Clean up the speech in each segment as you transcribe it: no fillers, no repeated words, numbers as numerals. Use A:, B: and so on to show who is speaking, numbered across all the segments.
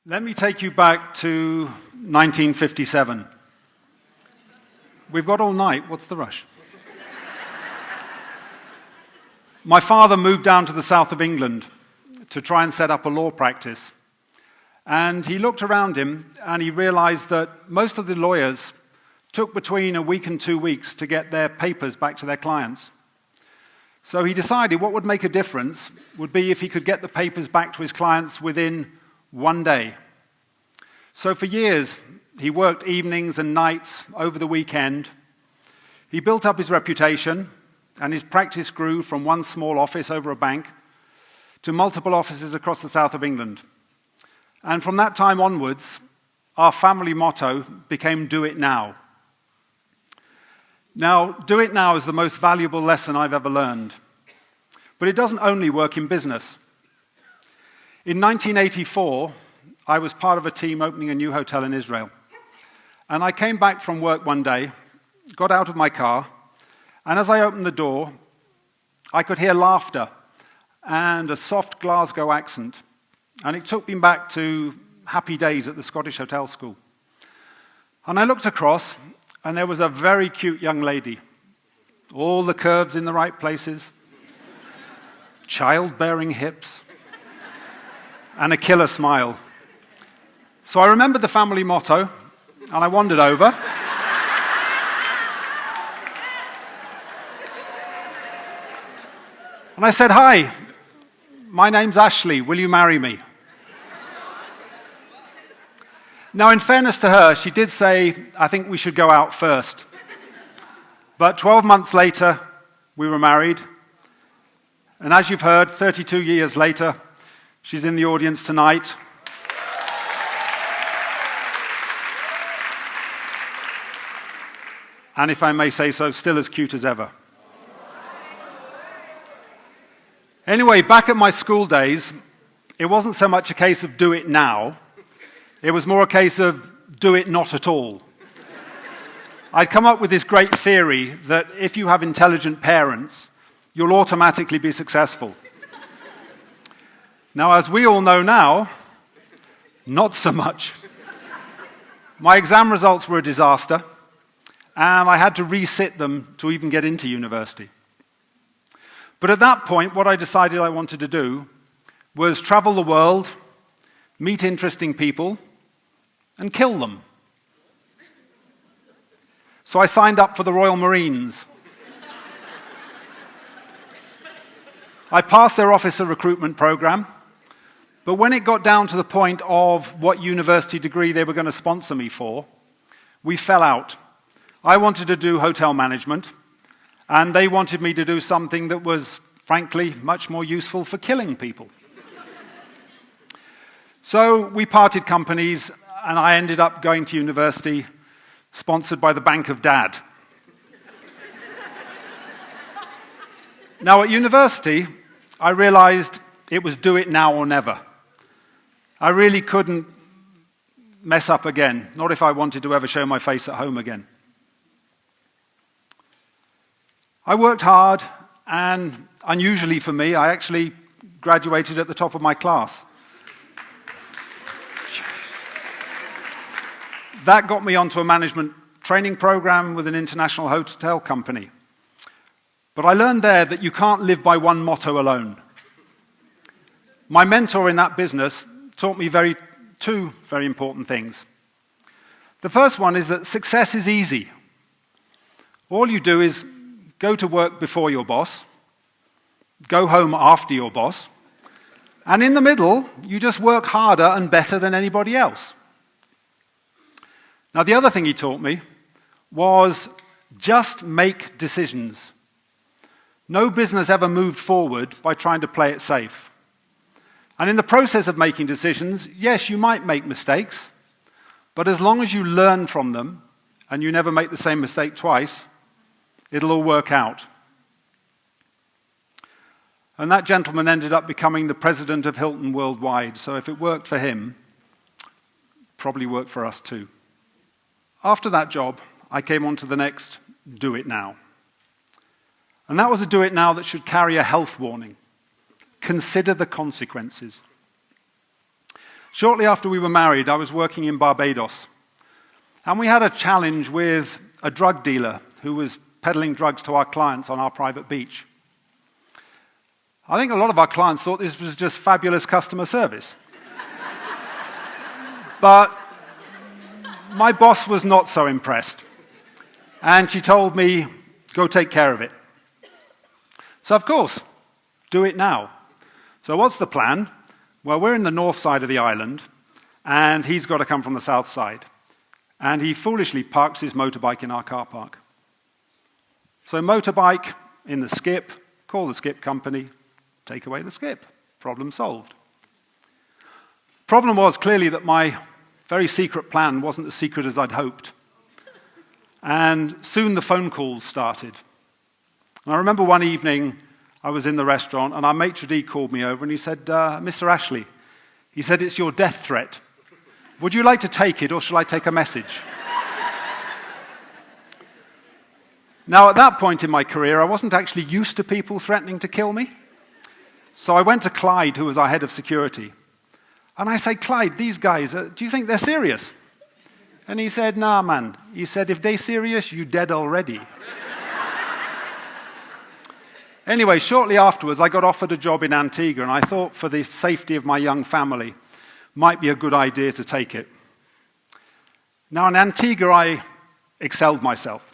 A: Let me take you back to 1957. We've got all night. What's the rush? My father moved down to the south of England to try and set up a law practice. And he looked around him and he realized that most of the lawyers took between a week and 2 weeks to get their papers back to their clients. So he decided what would make a difference would be if he could get the papers back to his clients within 1 day. So for years, he worked evenings and nights over the weekend. He built up his reputation, and his practice grew from one small office over a bank to multiple offices across the south of England. And from that time onwards, our family motto became "Do It Now." Now, do it now is the most valuable lesson I've ever learned. But it doesn't only work in business. In 1984, I was part of a team opening a new hotel in Israel. And I came back from work one day, got out of my car, and as I opened the door, I could hear laughter and a soft Glasgow accent. And it took me back to happy days at the Scottish Hotel School. And I looked across, and there was a very cute young lady. All the curves in the right places, childbearing hips, and a killer smile. So I remembered the family motto, and I wandered over. And I said, "Hi, my name's Ashley. Will you marry me?" Now, in fairness to her, she did say, "I think we should go out first." But 12 months later, we were married. And as you've heard, 32 years later, she's in the audience tonight. And if I may say so, still as cute as ever. Anyway, back at my school days, it wasn't so much a case of do it now. It was more a case of do it not at all. I'd come up with this great theory that if you have intelligent parents, you'll automatically be successful. Now, as we all know now, not so much. My exam results were a disaster, and I had to resit them to even get into university. But at that point, what I decided I wanted to do was travel the world, meet interesting people, and kill them. So I signed up for the Royal Marines. I passed their officer recruitment program, but when it got down to the point of what university degree they were going to sponsor me for, we fell out. I wanted to do hotel management, and they wanted me to do something that was, frankly, much more useful for killing people. So we parted companies, and I ended up going to university, sponsored by the Bank of Dad. Now, at university, I realized it was do it now or never. I really couldn't mess up again, not if I wanted to ever show my face at home again. I worked hard, and unusually for me, I actually graduated at the top of my class. That got me onto a management training program with an international hotel company. But I learned there that you can't live by one motto alone. My mentor in that business taught me two very important things. The first one is that success is easy. All you do is go to work before your boss, go home after your boss, and in the middle, you just work harder and better than anybody else. Now, the other thing he taught me was just make decisions. No business ever moved forward by trying to play it safe. And in the process of making decisions, yes, you might make mistakes, but as long as you learn from them and you never make the same mistake twice, it'll all work out. And that gentleman ended up becoming the president of Hilton Worldwide, so if it worked for him, probably worked for us too. After that job, I came on to the next do it now. And that was a do it now that should carry a health warning. Consider the consequences. Shortly after we were married, I was working in Barbados. And we had a challenge with a drug dealer who was peddling drugs to our clients on our private beach. I think a lot of our clients thought this was just fabulous customer service. But my boss was not so impressed. And she told me, go take care of it. So of course, do it now. So what's the plan? Well, we're in the north side of the island, and he's got to come from the south side. And he foolishly parks his motorbike in our car park. So motorbike in the skip, call the skip company, take away the skip. Problem solved. Problem was clearly that my very secret plan wasn't as secret as I'd hoped. And soon the phone calls started. And I remember one evening I was in the restaurant and our maitre d' called me over and he said, Mr. Ashley, he said, it's your death threat. Would you like to take it or shall I take a message? Now, at that point in my career, I wasn't actually used to people threatening to kill me. So I went to Clyde, who was our head of security. And I said, Clyde, these guys, do you think they're serious? And he said, nah, man. He said, if they're serious, you dead already. Anyway, shortly afterwards, I got offered a job in Antigua, and I thought for the safety of my young family, might be a good idea to take it. Now, in Antigua, I excelled myself.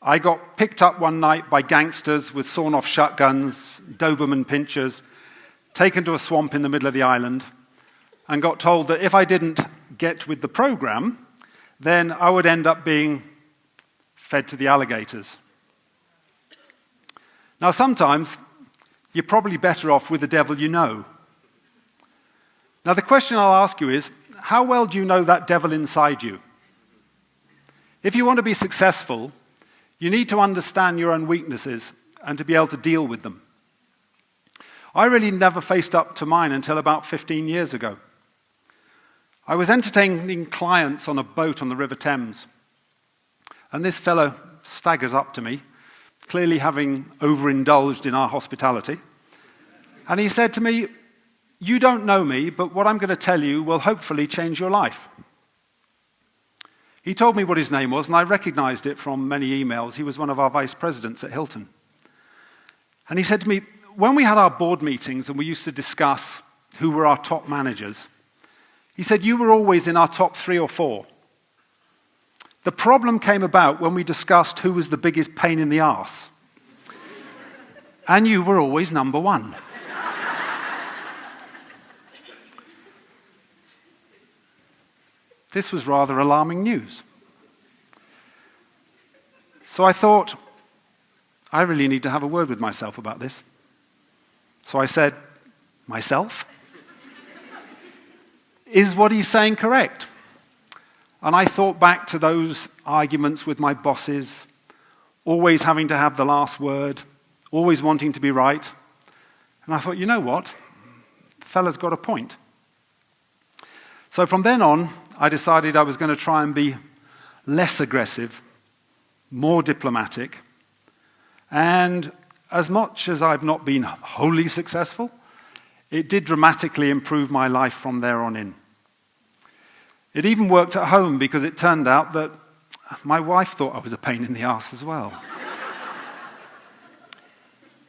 A: I got picked up one night by gangsters with sawn-off shotguns, Doberman pinchers, taken to a swamp in the middle of the island, and got told that if I didn't get with the program, then I would end up being fed to the alligators. Now, sometimes you're probably better off with the devil you know. Now, the question I'll ask you is, how well do you know that devil inside you? If you want to be successful, you need to understand your own weaknesses and to be able to deal with them. I really never faced up to mine until about 15 years ago. I was entertaining clients on a boat on the River Thames, and this fellow staggers up to me, clearly having overindulged in our hospitality, and he said to me, you don't know me, but what I'm going to tell you will hopefully change your life. He told me what his name was, and I recognized it from many emails. He was one of our vice presidents at Hilton. And he said to me, when we had our board meetings and we used to discuss who were our top managers, he said, you were always in our top 3 or 4. The problem came about when we discussed who was the biggest pain in the arse. And you were always number 1. This was rather alarming news. So I thought, I really need to have a word with myself about this. So I said, myself? Is what he's saying correct? And I thought back to those arguments with my bosses, always having to have the last word, always wanting to be right. And I thought, you know what? The fella's got a point. So from then on, I decided I was going to try and be less aggressive, more diplomatic, and as much as I've not been wholly successful, it did dramatically improve my life from there on in. It even worked at home because it turned out that my wife thought I was a pain in the arse as well.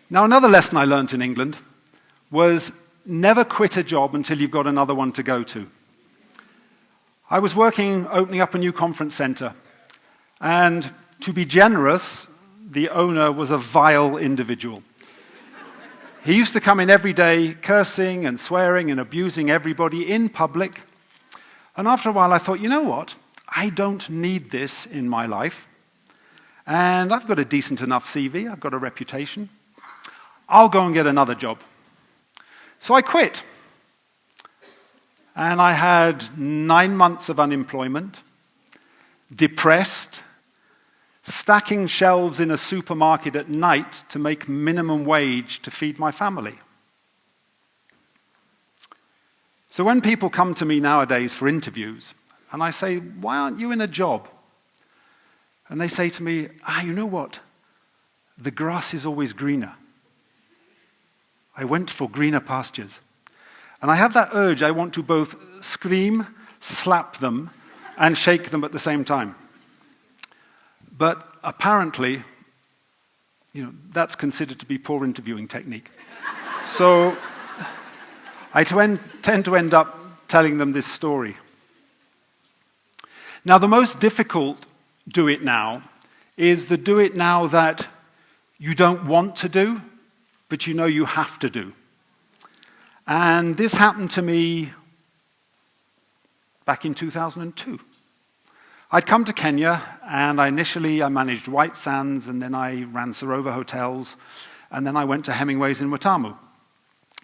A: Now, another lesson I learned in England was never quit a job until you've got another one to go to. I was opening up a new conference center, and to be generous, the owner was a vile individual. He used to come in every day cursing and swearing and abusing everybody in public. And after a while I thought, you know what? I don't need this in my life. And I've got a decent enough CV, I've got a reputation. I'll go and get another job. So I quit. And I had 9 months of unemployment, depressed, stacking shelves in a supermarket at night to make minimum wage to feed my family. So when people come to me nowadays for interviews, and I say, why aren't you in a job? And they say to me, you know what? The grass is always greener. I went for greener pastures. And I have that urge, I want to both scream, slap them, and shake them at the same time. But apparently, that's considered to be poor interviewing technique. So I tend to end up telling them this story. Now, the most difficult do it now is the do it now that you don't want to do, but you know you have to do. And this happened to me back in 2002. I'd come to Kenya, and initially I managed White Sands, and then I ran Sarova Hotels, and then I went to Hemingway's in Watamu.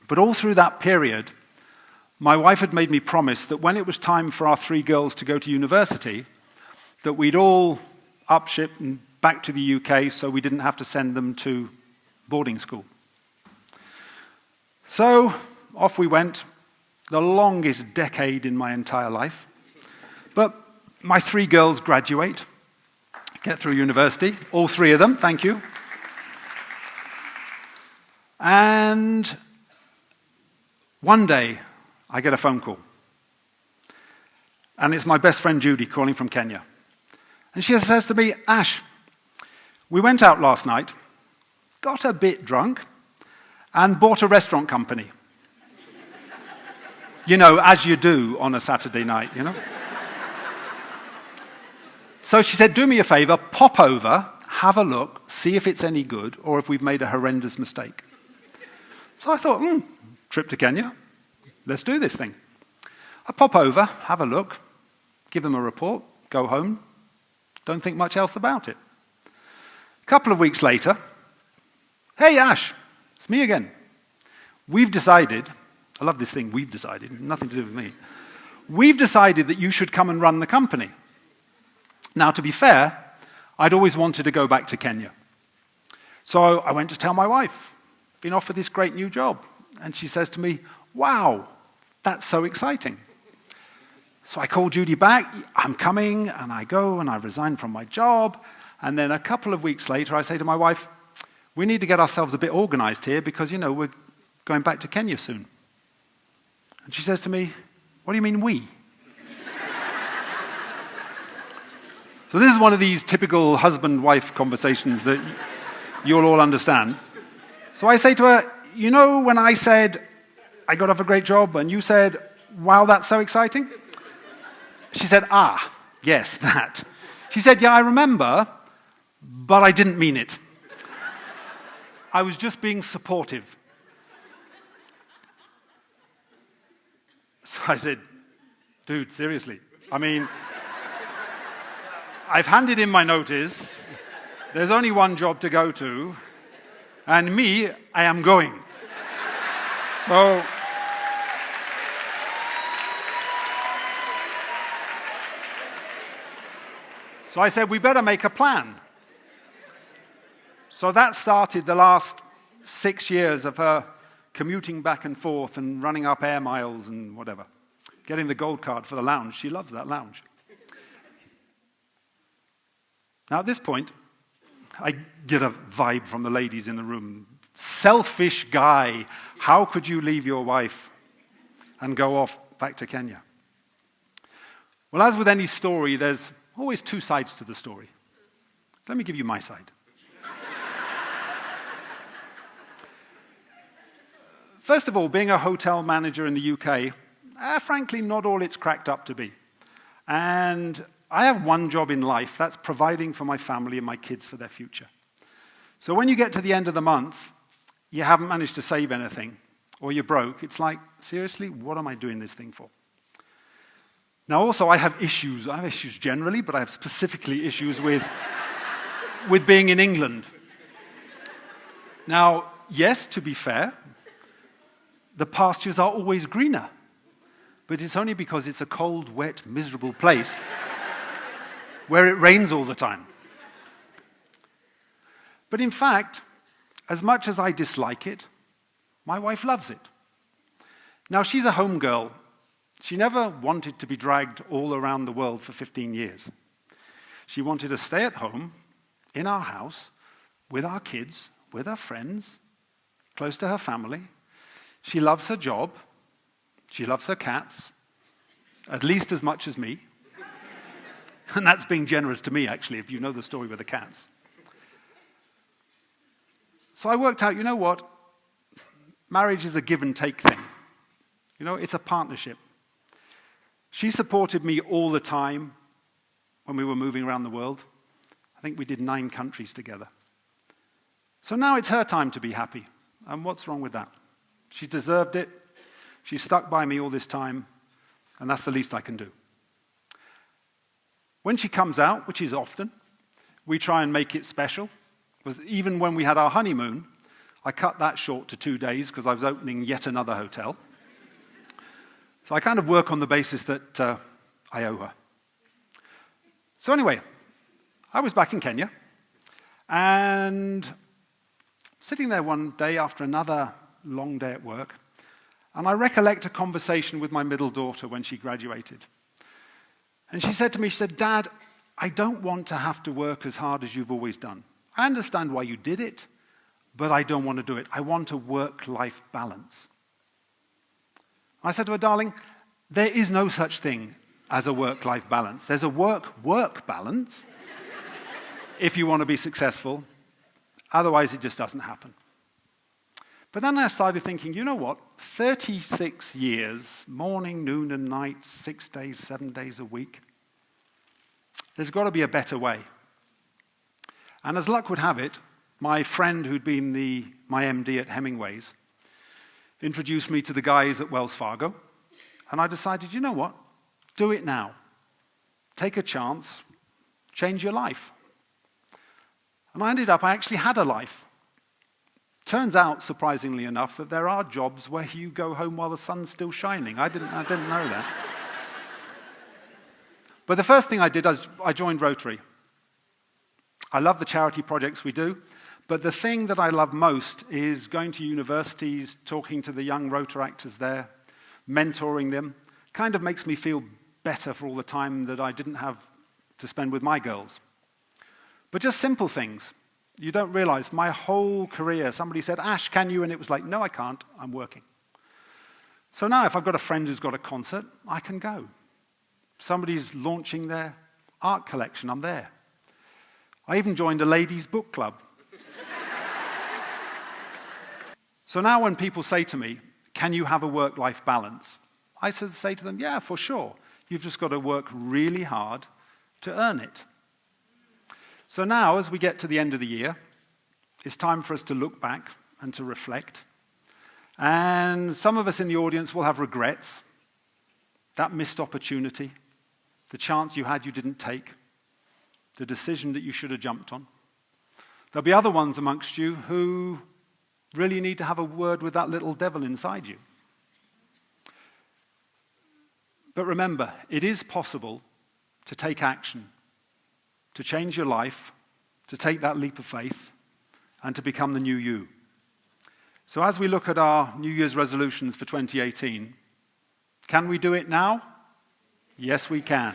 A: But all through that period, my wife had made me promise that when it was time for our 3 girls to go to university, that we'd all upship and back to the UK so we didn't have to send them to boarding school. So off we went, the longest decade in my entire life. But my 3 girls graduate, get through university, all 3 of them, thank you. And one day, I get a phone call. And it's my best friend Judy calling from Kenya. And she says to me, Ash, we went out last night, got a bit drunk, and bought a restaurant company. As you do on a Saturday night, So she said, do me a favor, pop over, have a look, see if it's any good, or if we've made a horrendous mistake. So I thought, trip to Kenya, let's do this thing. I pop over, have a look, give them a report, go home, don't think much else about it. A couple of weeks later, hey Ash, it's me again. We've decided, I love this thing, we've decided, nothing to do with me. We've decided that you should come and run the company. Now, to be fair, I'd always wanted to go back to Kenya. So I went to tell my wife, been offered this great new job. And she says to me, wow, that's so exciting. So I called Judy back, I'm coming, and I go, and I resign from my job. And then a couple of weeks later, I say to my wife, we need to get ourselves a bit organized here because, we're going back to Kenya soon. And she says to me, what do you mean we? So this is one of these typical husband-wife conversations that you'll all understand. So I say to her, when I said I got off a great job and you said, wow, that's so exciting? She said, yes, that. She said, yeah, I remember, but I didn't mean it. I was just being supportive. So I said, dude, seriously. I've handed in my notice. There's only one job to go to. And me, I am going. So I said, we better make a plan. So that started the last 6 years of her commuting back and forth and running up air miles and whatever. Getting the gold card for the lounge. She loves that lounge. Now at this point, I get a vibe from the ladies in the room. Selfish guy. How could you leave your wife and go off back to Kenya? Well, as with any story, there's always 2 sides to the story. Let me give you my side. First of all, being a hotel manager in the UK, frankly, not all it's cracked up to be. And I have one job in life, that's providing for my family and my kids for their future. So when you get to the end of the month, you haven't managed to save anything, or you're broke, it's like, seriously, what am I doing this thing for? Now also, I have issues. I have issues generally, but I have specifically issues with being in England. Now, yes, to be fair, the pastures are always greener, but it's only because it's a cold, wet, miserable place where it rains all the time. But in fact, as much as I dislike it, my wife loves it. Now, she's a home girl. She never wanted to be dragged all around the world for 15 years. She wanted to stay at home, in our house, with our kids, with her friends, close to her family. She loves her job, She loves her cats, at least as much as me. And that's being generous to me, actually, if you know the story with the cats. So I worked out, you know what? Marriage is a give and take thing. You know, it's a partnership. She supported me all the time when we were moving around the world. I think we did 9 countries together. So now it's her time to be happy. And what's wrong with that? She deserved it. She stuck by me all this time. And that's the least I can do. When she comes out, which is often, we try and make it special. Because even when we had our honeymoon, I cut that short to 2 days because I was opening yet another hotel. So I kind of work on the basis that I owe her. So anyway, I was back in Kenya, and sitting there one day after another long day at work, and I recollect a conversation with my middle daughter when she graduated. And she said to me, she said, "Dad, I don't want to have to work as hard as you've always done. I understand why you did it, but I don't want to do it. I want a work-life balance." I said to her, "Darling, there is no such thing as a work-life balance. There's a work-work balance if you want to be successful. Otherwise, it just doesn't happen." But then I started thinking, you know what? 36 years, morning, noon, and night, 6 days, 7 days a week. There's got to be a better way. And as luck would have it, my friend who'd been my MD at Hemingway's introduced me to the guys at Wells Fargo. And I decided, you know what? Do it now. Take a chance. Change your life. And I actually had a life. Turns out, surprisingly enough, that there are jobs where you go home while the sun's still shining. I didn't know that. But the first thing I did is I joined Rotary. I love the charity projects we do, but the thing that I love most is going to universities, talking to the young Rotaractors there, mentoring them. Kind of makes me feel better for all the time that I didn't have to spend with my girls. But just simple things. You don't realize my whole career, somebody said, "Ash, can you?" And it was like, "No, I can't. I'm working." So now if I've got a friend who's got a concert, I can go. Somebody's launching their art collection, I'm there. I even joined a ladies' book club. So now when people say to me, "Can you have a work-life balance?" I say to them, "Yeah, for sure. You've just got to work really hard to earn it." So now, as we get to the end of the year, it's time for us to look back and to reflect. And some of us in the audience will have regrets. That missed opportunity, the chance you had you didn't take, the decision that you should have jumped on. There'll be other ones amongst you who really need to have a word with that little devil inside you. But remember, it is possible to take action, to change your life, to take that leap of faith, and to become the new you. So as we look at our New Year's resolutions for 2018, can we do it now? Yes, we can.